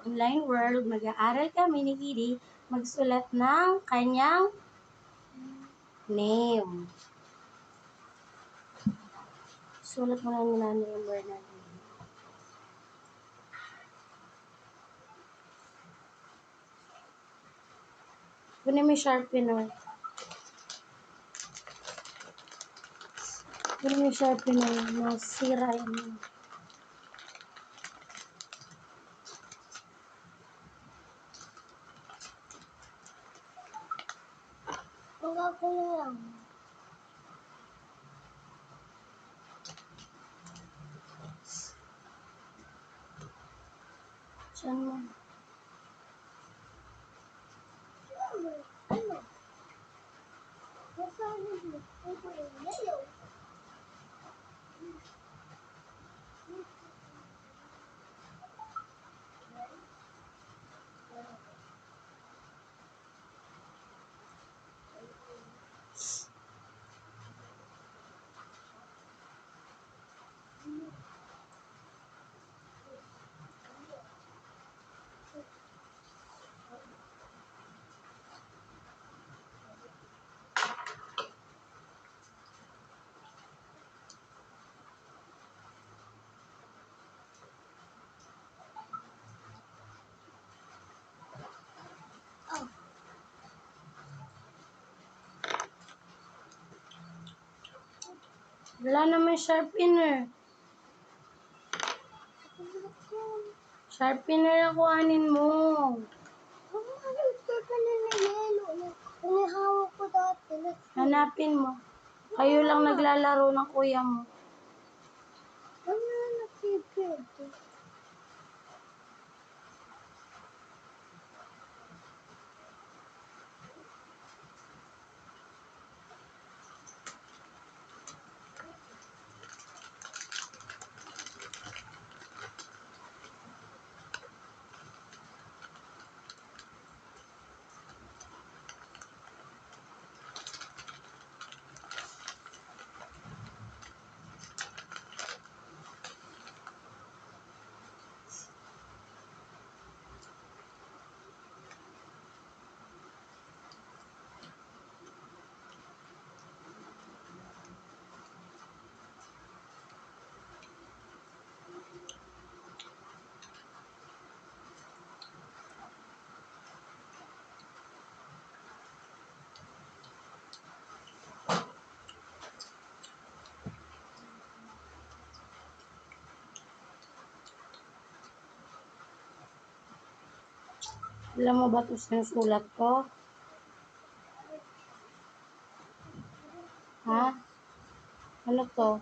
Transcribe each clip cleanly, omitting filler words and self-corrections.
online world, mag-aaral kami ni Kidi magsulat ng kanyang name. Sulat mo lang na name word natin. Kunin mo yung sharpener. Kunin mo yung sharpener. Masira yun. Wala ko na lang. Saan mo? Ano? Nasaan yun? Ano yung yellow? Wala naman sharpener. Sharpener ang kuhanin mo. Pinahawak ko dati. Hanapin mo. Kayo lang naglalaro ng kuya mo. Ano na nasipid? Alam mo ba ito sinusulat ko? Ha? Ano to?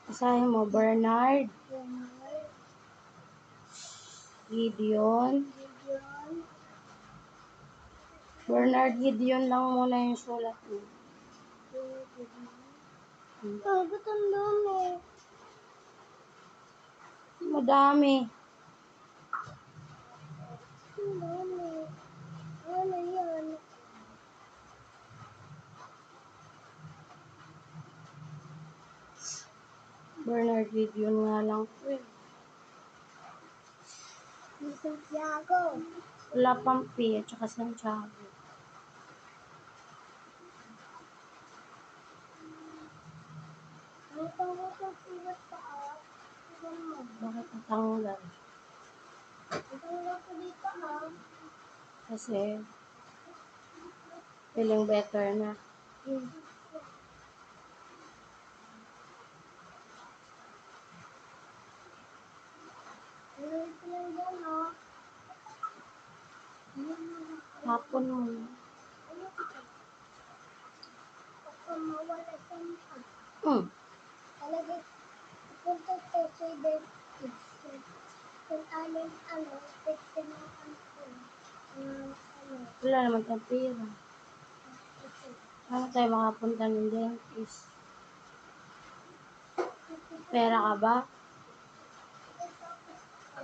Basahin mo, Bernard Gideon. Bernard Gideon lang muna yung sulat mo. Ba't ang dami? Madami. Ang dami. Ano yan? Bernard Gideon nga lang po eh. Santiago. Wala pang P at saka Santiago. Ang tawag ng sulat sa app. Bakit natanggal? Ang tawag ko dito Kasi feeling better na. Ano ito lang yan Hapon mo. Ano ito? Baka mawala sa mga. Talaga, punta sa cyber kung alin pwede na Wala naman tayong pera. Paano tayo makapunta ng dentist? Pera ka ba?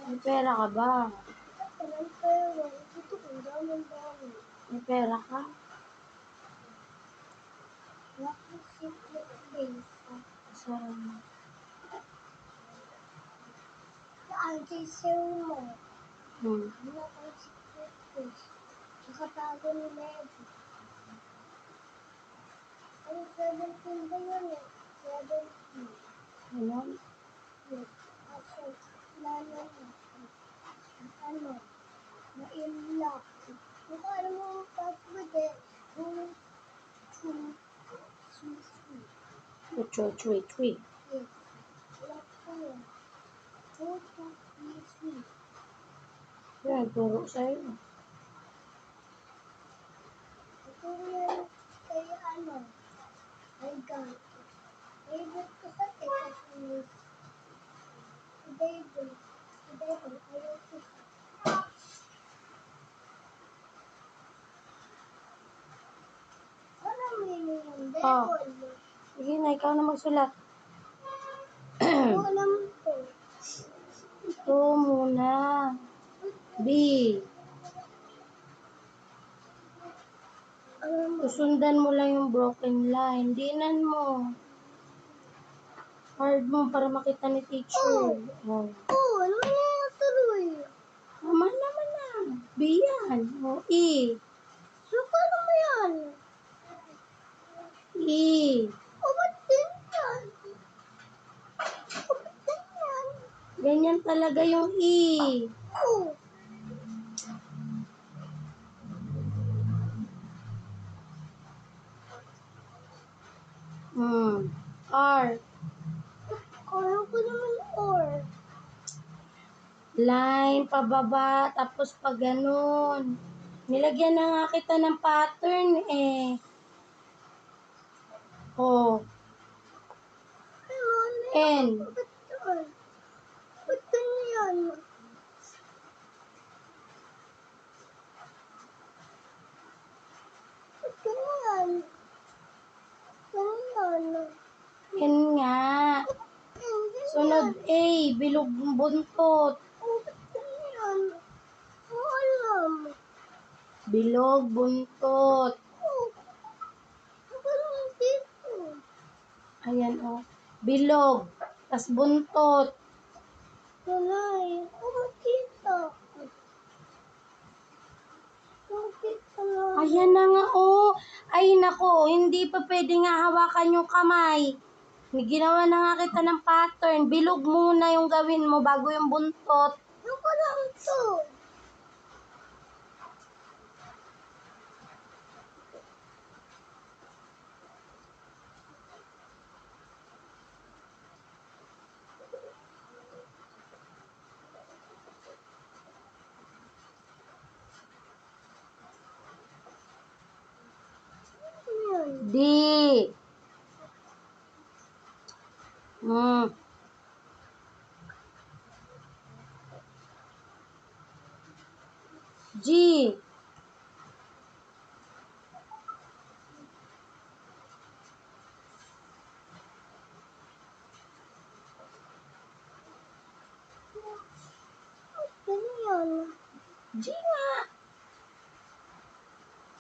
May pera ka ba? May pera ka? Saan? ang teacher mo. Hmm. Ano ang secret fish? Nakatago ni Lady. Ang 17 ba yun eh? 17. Ano? Yes. Kasi, lalo na. Ano? Na-inlock. Kung ano mo ang password eh. Go to Swiss. Three. Yes. Lock ko yun. Go to Swiss. Yan, turo sa'yo. Ito yan kay ano? Kay God. David ko sa kasi David. David, ayaw ko sa. Ano meaning yung Oh. David? Sige na, ikaw na magsulat. Alam ko. Ito muna. B. Alam mo. Susundan mo lang yung broken line. Dinan mo. Hard mo para makita ni teacher. Oh. Ano yung tuloy? Naman na. B yan. O, E. So, paano mo yan? E. Ba't din yan? Ba't din yan? Ganyan talaga yung E. Oh. R. Kaya ko naman or. Line, pababa, tapos pag ganun. Nilagyan na nga kita ng pattern eh. O. N. Ba't yan? Ba't ganyan? Ba't ganyan? Ganyan. N nga. Hindi Sunod yan. A, bilog buntot. Oh, ba't ganyan? Oh, alam. Bilog buntot. Oh, ganun dito. Ayan o. Bilog. Tas buntot. Nanay, oh, makita. Makita na. Ayan na nga o. Ay nako, hindi pa pwede nga hawakan yung kamay. Ginawa na nga kita ng pattern. Bilog muna yung gawin mo bago yung buntot. Ano ka lang to? Ano yan? D. G. Ganyan. G nga.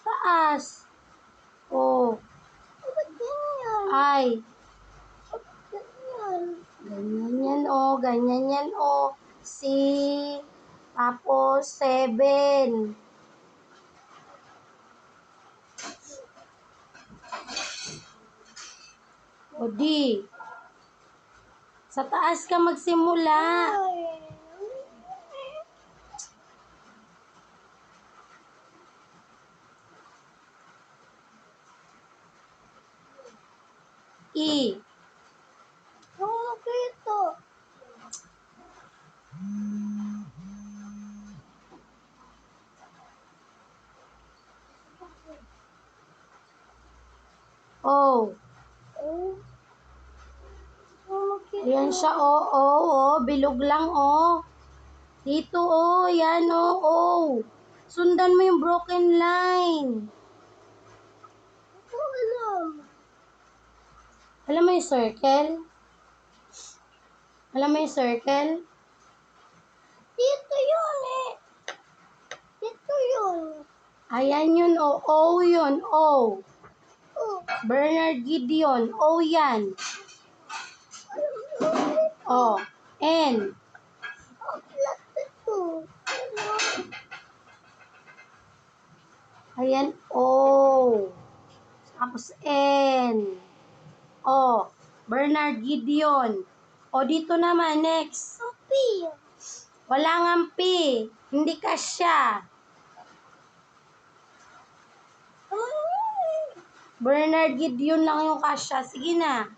Taas. O. Ba't ganyan? I. Ba't ganyan? Ganyan yan o. Ganyan yan o. C. Tapos 7. O D. Sa taas ka magsimula. Ay. E. Ano makita? O. Oh. Ano makita? Ayan siya o. Bilog lang o. Dito o. Yan o. Sundan mo yung broken line. Ako alam. Alam mo yung circle? Alam mo yung circle? Dito yun eh. Dito yun. Ayan yun o. O yun. O. Oh. Bernard Gideon. O yan. Alam mo. O. N. Ayan, O. Tapos N. O. Bernard Gideon. O dito naman, next. Ang P. Wala ngang P. Hindi kasya. Bernard Gideon lang yung kasya. Sige na.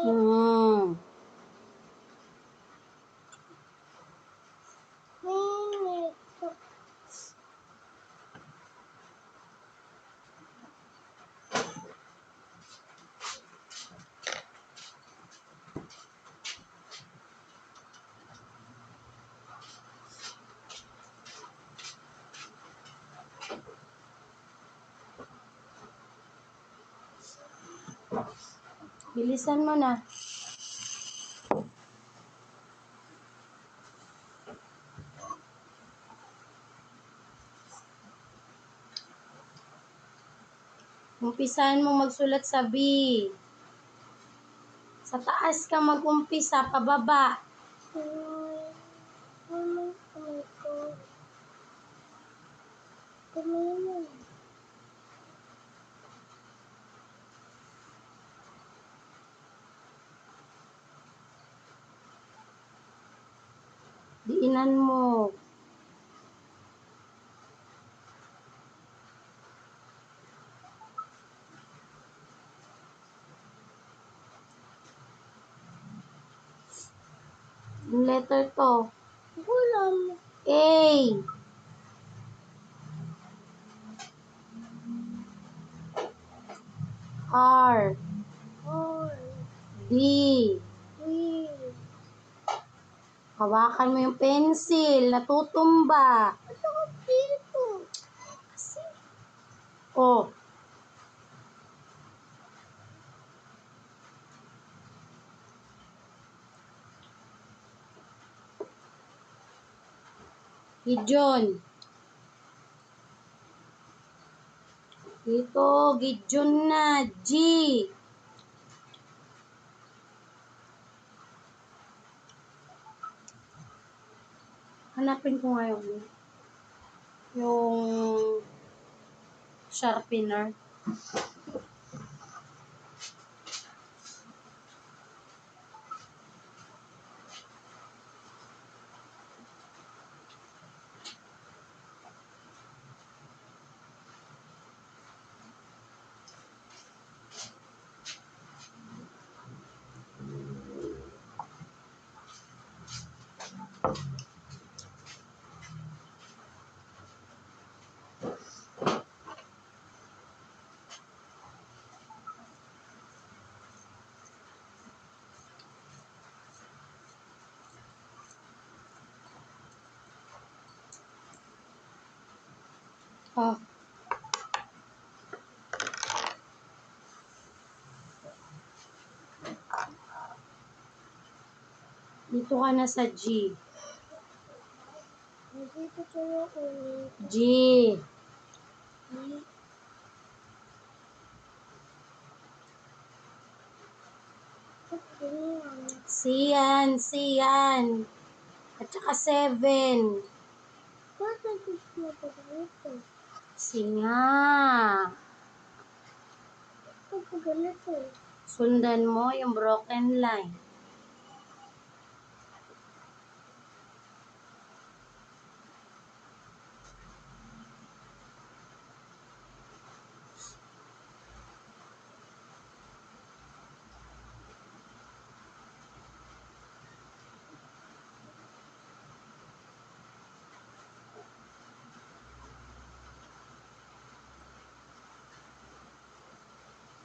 Hmm. Bilisan mo na. Umpisahan mo magsulat sa B. Sa taas ka mag-umpisa, pababa. Diinan mo. Yung letter to. Gulam. A. R. Or. D. We. Hawakan mo yung pencil. Natutumba. Ito ko dito. O. Gideon. Dito, Gideon na. G. Hanapin ko nga yung sharpener. Oh. Dito ka na sa G. Dito tayo ulit. G. C yan. At saka 7. Bakit gusto mo pa ganito? C nga. Bakit pa ganito? Sundan mo yung broken line.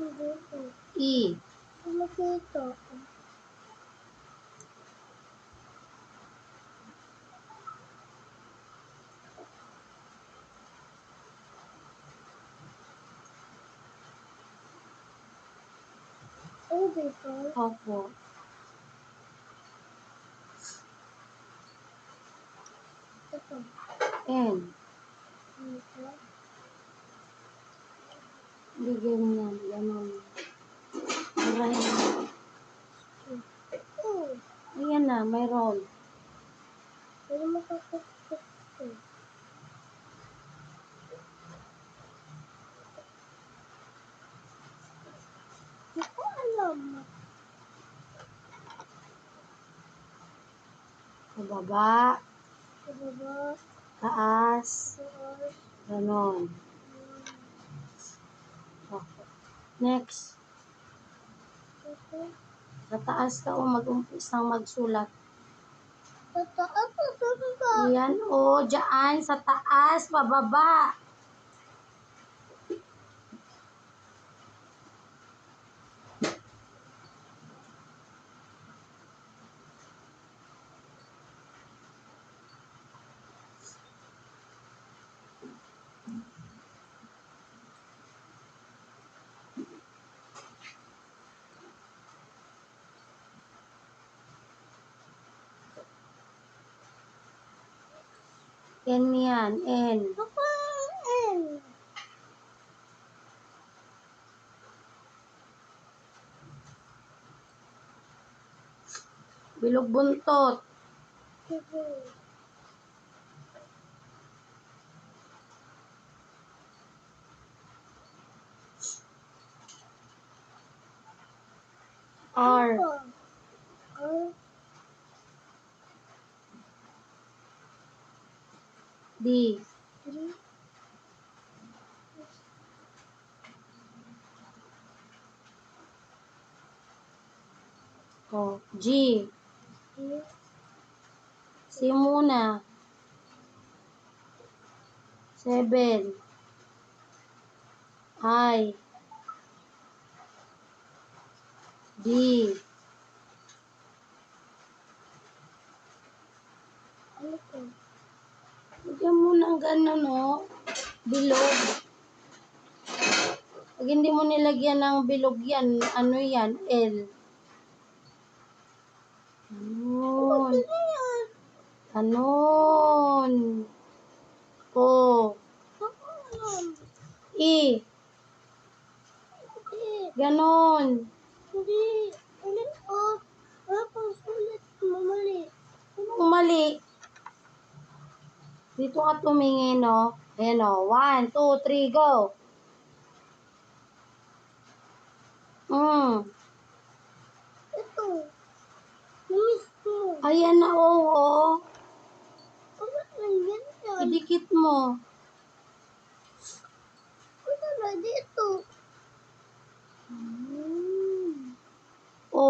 Dito. E. Ano dito? Ano dito? Opo. Ito. N. Dito. Bigyan niya. Ganon. Right. Oh. Ayan na, mayroon. Pero makakapit ito. Pababa, Baba. taas, Taas. ganon. Okay. Next, Ito. sa taas ka o mag-umpisang magsulat. Sa taas o sa baba? Ayan o, dyan sa taas, pababa. N yan, N. Ako ang N. Bilog buntot. Sige. R. R. D. 3. O, G. E. C muna. 7. I. D. Ano to? Lagyan mo ng gano'n, no? Bilog. Pag hindi mo nilagyan ng bilog yan, ano yan? L. Ganon. Ano yan? Ganon. O. Ako yan. E. Hindi. Ganon. Hindi. Ulit ko. Wala pang sulit. Mamali. Anong mali? Dito ka tumingin, no? Ayan, o. 1, 2, 3, go. Ito. Namiss mo. Ayan na, oo. Bakit nandiyan yan? Idikit mo. Ano na dito? O.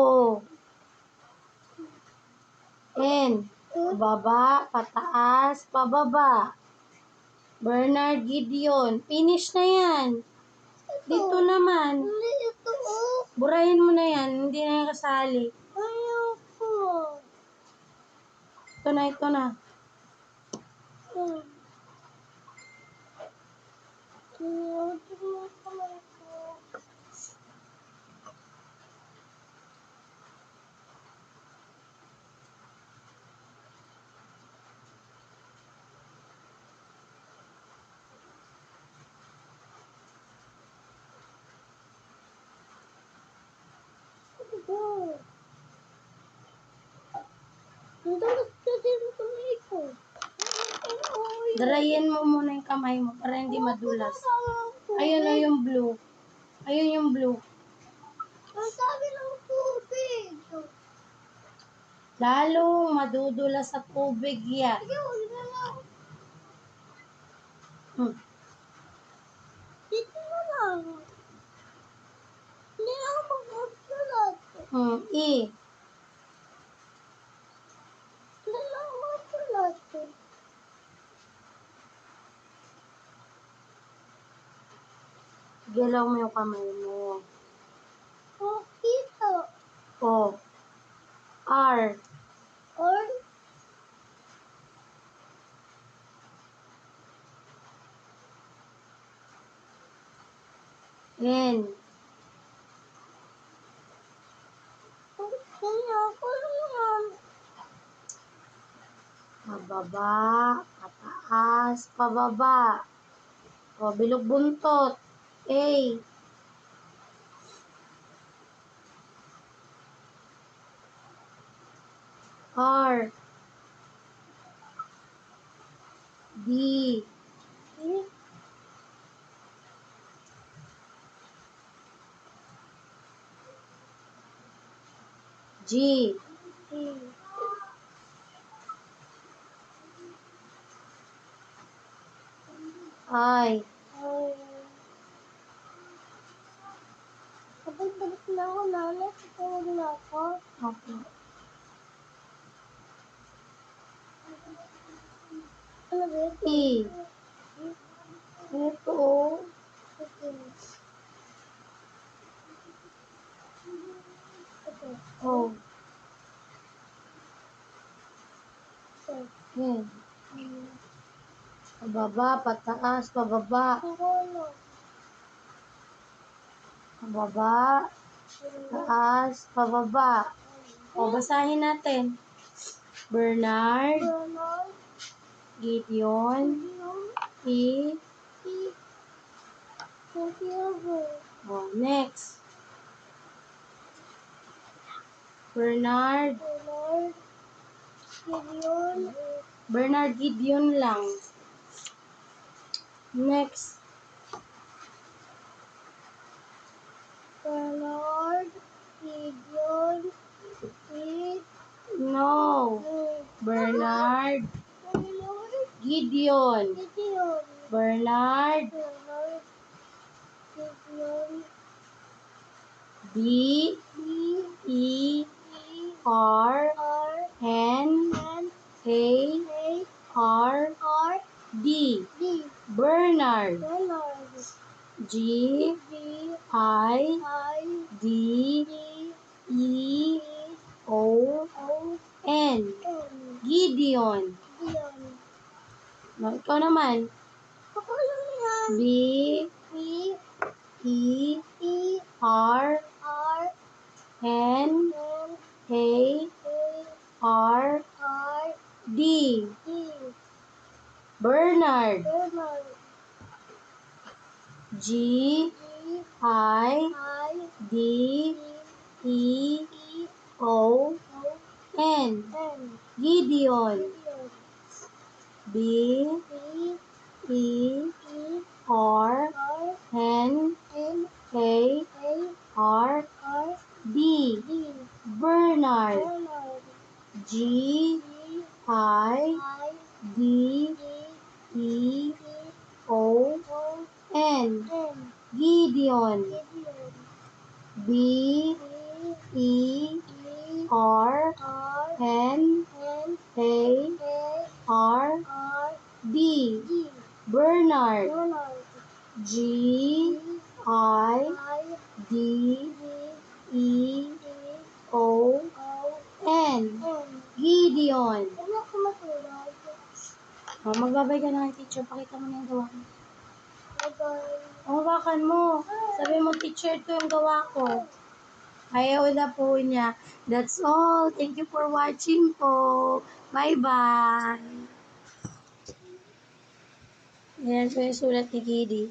N. Pababa, pataas, pababa. Bernard Gideon. Finish na yan. Dito naman. Hindi ito. Oh. Burahin mo na yan. Hindi na yan kasali. Ayoko. Ito na, ito na. Hmm. Tingnan mo kamay ko. Ito. Ang dalas kasi ng kamay ko. Dryin mo muna yung kamay mo para hindi madulas. Ayun na yung blue. Ayun yung blue. Ang sabi ng tubig. Lalong madudulas sa tubig yan. Sige, ulit na lang. Hmm. Dito na lang. Hindi na ako magsulat. E. Hindi na ako magsulat. Galaw mo yung kamay mo. Oh, dito. O. R. Or, N. kanya ako naman. Pababa, pataas, pababa. O, bilog buntot. A. R. D. Eh, G. G. I. I. Kapag balik na ako, nanay, tutulog na ako. Okay. Ano ba yun? E. Ito. Okay. Okay. O. So, N. Pababa, pataas, pababa. ano? Pababa, taas, pababa. O, basahin natin. Bernard, Bernard, Gideon, E. E. Santiago. O, next. Bernard, Bernard, Gideon, Bernard Gideon lang. Next. Bernard, Gideon, E. No. Bernard, Bernard, Gideon. Gideon, Bernard, Bernard, Gideon, B. B. E. E. R. R. N. N. A. A. R. R. D. D. Bernard. Bernard, G. G. I. I. D. D. E. E. O. O. N. N. Gideon. Gideon. No, ikaw naman. Ako lang yan. B. B. E. E. R. R. N. N. A. A. R. R. D. D. Bernard. Bernard, G. G. I. I. D. D. E. E. O. O. N. N. Gideon. Gideon, B. B. E. E. R. R. N. N. A. A. R. R. D. D. Bernard. Bernard, G. G. I. I. D. D. E. E. O. O. N. N. Gideon. Gideon, B. B. E. E. R. R. N. N. A. A. R. R. D. D. Bernard. Bernard, G. G. I. I. D. D. E. E. O. O. N. N. Gideon. Ano ako matulog? Magbabay ka na kay teacher. Pakita mo na yung gawa mo. Bye-bye. Hawakan mo. Sabi mo, teacher, ito yung gawa ko. Ayaw na po niya. That's all. Thank you for watching po. Bye-bye. Yan po yung sulat ni Gidi.